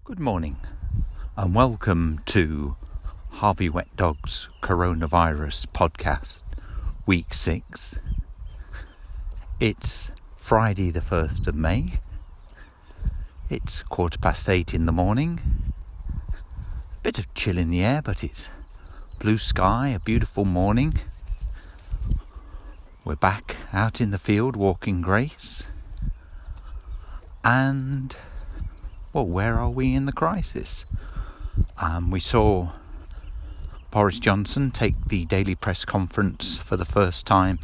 Good morning and welcome to Harveywetdog's Coronavirus Podcast, Week 6. It's Friday the 1st of May. It's 8:15 in the morning. A bit of chill in the air, but it's blue sky, a beautiful morning. We're back out in the field walking Grace. And well, where are we in the crisis? We saw Boris Johnson take the daily press conference for the first time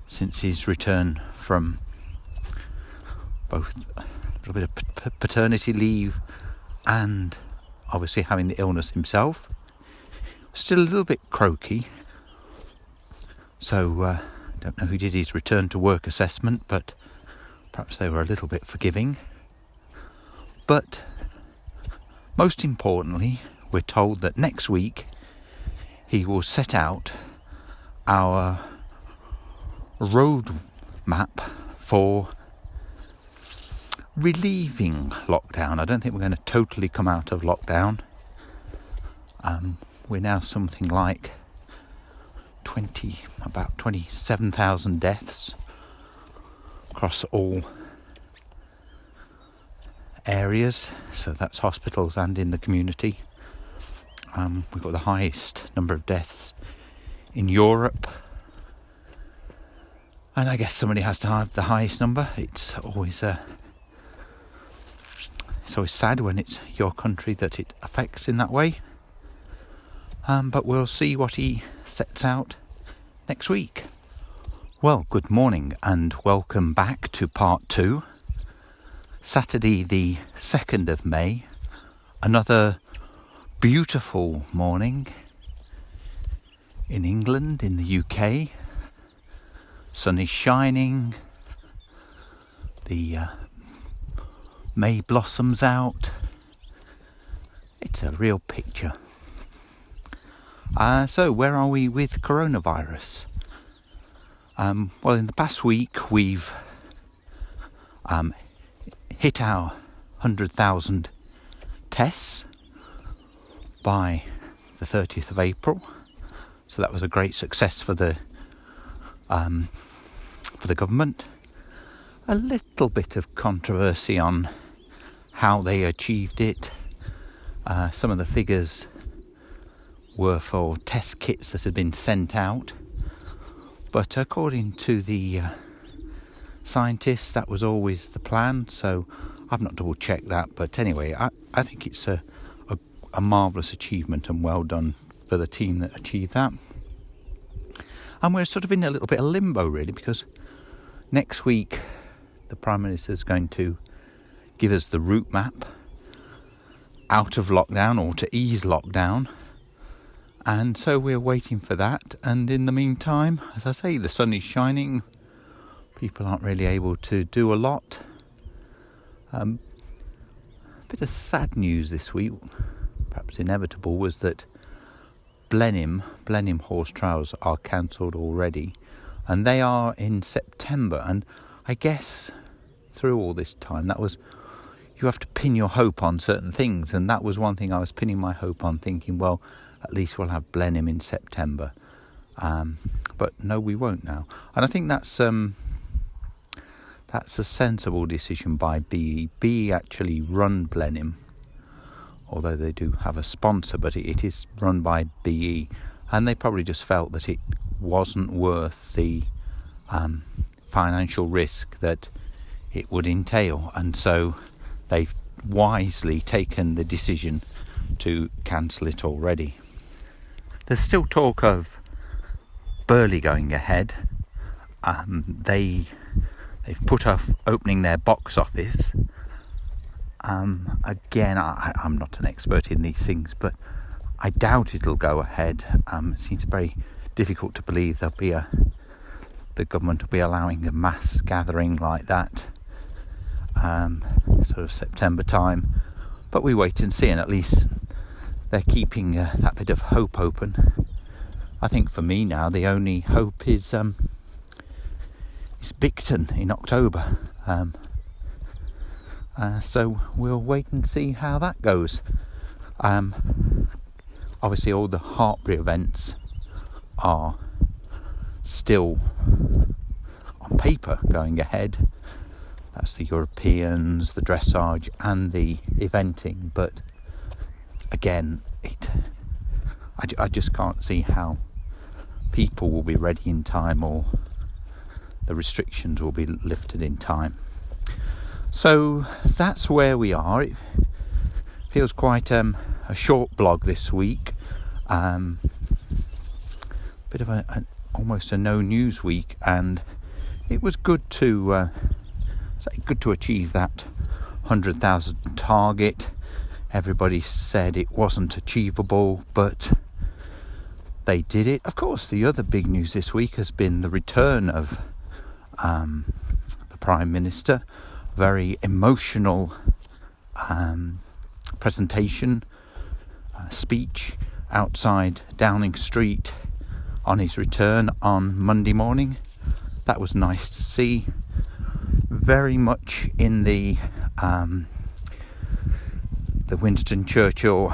since his return from both a little bit of paternity leave and obviously having the illness himself. Still a little bit croaky, so I don't know who did his return to work assessment, but perhaps they were a little bit forgiving. But most importantly, we're told that next week he will set out our road map for relieving lockdown. I don't think we're going to totally come out of lockdown. We're now something like about 27,000 deaths across all areas, so that's hospitals and in the community. We've got the highest number of deaths in Europe, and I guess somebody has to have the highest number. It's always sad when it's your country that it affects in that way, but we'll see what he sets out next week. Well, good morning and welcome back to part 2. Saturday the 2nd of May, another beautiful morning in England, in the UK. Sun is shining, the May blossoms out. It's a real picture. So where are we with coronavirus? Well, in the past week we've hit our 100,000 tests by the 30th of April. So that was a great success for the government. A little bit of controversy on how they achieved it. Some of the figures were for test kits that had been sent out, but according to the scientists, that was always the plan, so I've not double checked that, but anyway, I think it's a marvellous achievement and well done for the team that achieved that. And we're sort of in a little bit of limbo really, because next week the Prime Minister is going to give us the route map out of lockdown or to ease lockdown, and so we're waiting for that. And in the meantime, as I say, the sun is shining. People aren't really able to do a lot. A bit of sad news this week, perhaps inevitable, was that Blenheim horse trials are cancelled already, and they are in September. And I guess through all this time, that was, you have to pin your hope on certain things, and that was one thing I was pinning my hope on, thinking, well, at least we'll have Blenheim in September. But no, we won't now. And I think that's a sensible decision by BE. BE actually run Blenheim, although they do have a sponsor, but it is run by BE, and they probably just felt that it wasn't worth the financial risk that it would entail, and so they've wisely taken the decision to cancel it already. There's still talk of Burley going ahead. They've put off opening their box office. Again, I'm not an expert in these things, but I doubt it'll go ahead. It seems very difficult to believe the government will be allowing a mass gathering like that, sort of September time. But we wait and see, and at least they're keeping that bit of hope open. I think for me now, the only hope is Bicton in October. So we'll wait and see how that goes. Obviously all the Hartbury events are still on paper going ahead. That's the Europeans, the dressage and the eventing, but again, I just can't see how people will be ready in time or the restrictions will be lifted in time. So that's where we are. It feels quite a short blog this week. Bit of almost a no news week, and it was good to achieve that 100,000 target. Everybody said it wasn't achievable, but they did it. Of course, the other big news this week has been the return of the Prime Minister. Very emotional presentation, speech outside Downing Street on his return on Monday morning. That was nice to see. Very much in the Winston Churchill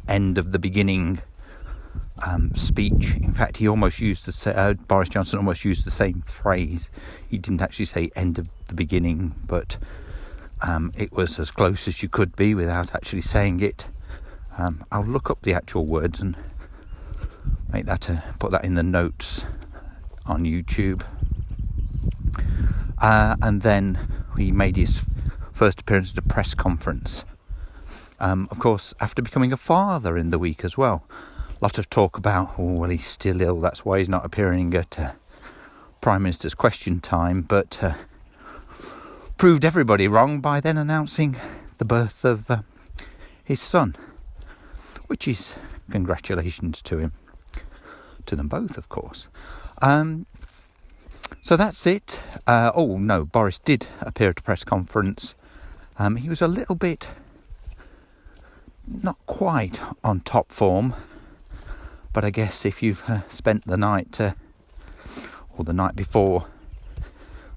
end of the beginning speech. In fact, he almost used Boris Johnson almost used the same phrase. He didn't actually say end of the beginning, but it was as close as you could be without actually saying it. I'll look up the actual words and make that put that in the notes on YouTube. And then he made his first appearance at a press conference. Of course, after becoming a father in the week as well. A lot of talk about, he's still ill, that's why he's not appearing at Prime Minister's Question Time, but proved everybody wrong by then announcing the birth of his son, which is congratulations to him, to them both, of course. So that's it. Boris did appear at a press conference. He was a little bit not quite on top form, but I guess if you've spent the night or the night before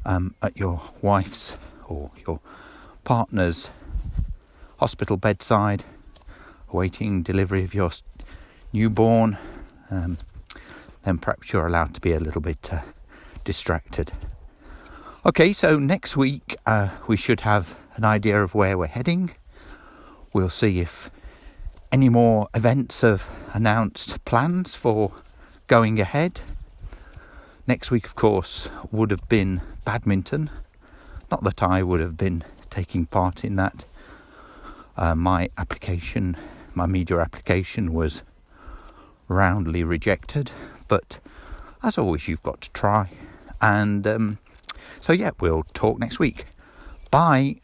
at your wife's or your partner's hospital bedside awaiting delivery of your newborn, then perhaps you're allowed to be a little bit distracted. Okay, so next week we should have an idea of where we're heading. We'll see if any more events have announced plans for going ahead. Next week, of course, would have been badminton. Not that I would have been taking part in that. My media application was roundly rejected. But as always, you've got to try. And we'll talk next week. Bye.